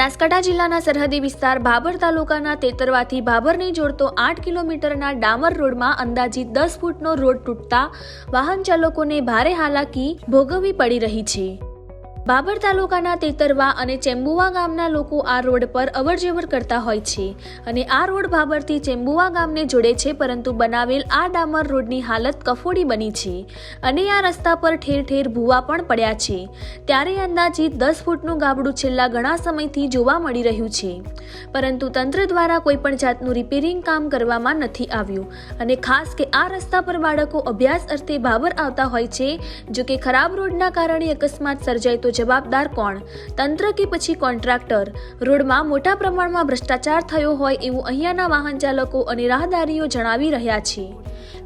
બનાસકાંઠા જિલ્લાના સરહદી વિસ્તાર ભાભર તાલુકાના તેતરવાથી ભાભરને જોડતો 8 કિલોમીટરના ડામર રોડમાં અંદાજિત 10 ફૂટનો રોડ તૂટતા વાહન ચાલકોને ભારે હાલાકી ભોગવવી પડી રહી છે। ભાભર તાલુકાના તેતરવા અને ચેમ્બુવા ગામના લોકો આ રોડ પર અવરજવર કરતા હોય છે અને આ રોડ ભાભરથી ચેમ્બુવા ગામને જોડે છે, પરંતુ બનાવેલ આ ડામર રોડની હાલત કફોડી બની છે અને આ રસ્તા પર ઠેર ઠેર ભૂવા પણ પડ્યા છે। ત્યારે અંદાજિત 10 ફૂટનું ગાબડું છેલ્લા ઘણા સમયથી જોવા મળી રહ્યું છે, પરંતુ તંત્ર દ્વારા કોઈપણ જાતનું રિપેરિંગ કામ કરવામાં નથી આવ્યું અને ખાસ કે આ રસ્તા પર બાળકો અભ્યાસ અર્થે ભાભર આવતા હોય છે। જો કે ખરાબ રોડના કારણે અકસ્માત સર્જાય તો જવાબદાર કોણ, તંત્ર કે પછી કોન્ટ્રાક્ટર? રોડમાં મોટા પ્રમાણમાં ભ્રષ્ટાચાર થયો હોય એવું અહીંયાના વાહન ચાલકો અને રાહદારીઓ જણાવી રહ્યા છે।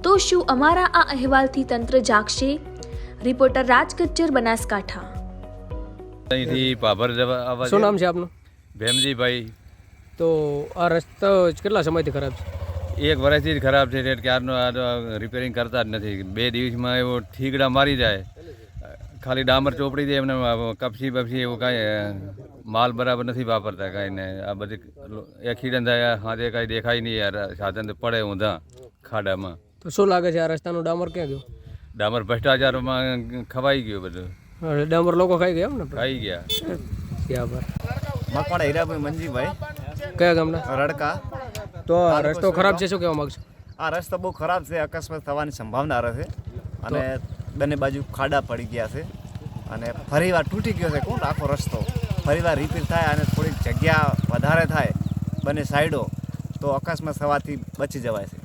તો શું અમારા આ અહેવાલથી તંત્ર જાગશે? રિપોર્ટર રાજ ગજ્જર, બનાસકાંઠા। અહીંથી ભાભર જવા આવવા શું નામ છે આપનું? ભેમજીભાઈ। તો આ રસ્તો કેટલા સમયથી ખરાબ છે? એક વર્ષથી જ ખરાબ છે, એટલે ક્યારનો આ રિપેરિંગ કરતા જ નથી। 2 દિવસમાં એવો ઠીકડા મારી જાય, ખાલી ડામર ચોપડી દે, એમને કપસી બપસી એવું કાંઈ માલ બરાબર નથી વાપરતા કાંઈ ને। આ બધી એક્સિડન્ટ થાય, હાથે કાંઈ દેખાય નહીં યાર, સાધન તો પડે ઊંધા ખાડામાં। તો શું લાગે છે આ રસ્તાનું ડામર ક્યાં ગયું? ડામર ભ્રષ્ટાચારમાં ખવાઈ ગયું બધું, ડામર લોકો ખાઈ ગયા એમ ને? ખાઈ ગયા। ક્યાં પર? મકવાણા હીરાભાઈ મંજીભાઈ। કયા ગામના? રડકા। તો આ રસ્તો ખરાબ છે, શું કહેવા માગશો? આ રસ્તો બહુ ખરાબ છે, અકસ્માત થવાની સંભાવના રહે અને બંને બાજુ ખાડા પડી ગયા છે અને ફરીવાર તૂટી ગયો છે કોણ આખો રસ્તો। ફરીવાર રિપેર થાય અને થોડીક જગ્યા વધારે થાય બંને સાઈડો, તો અકસ્માત થવાથી બચી જવાય છે।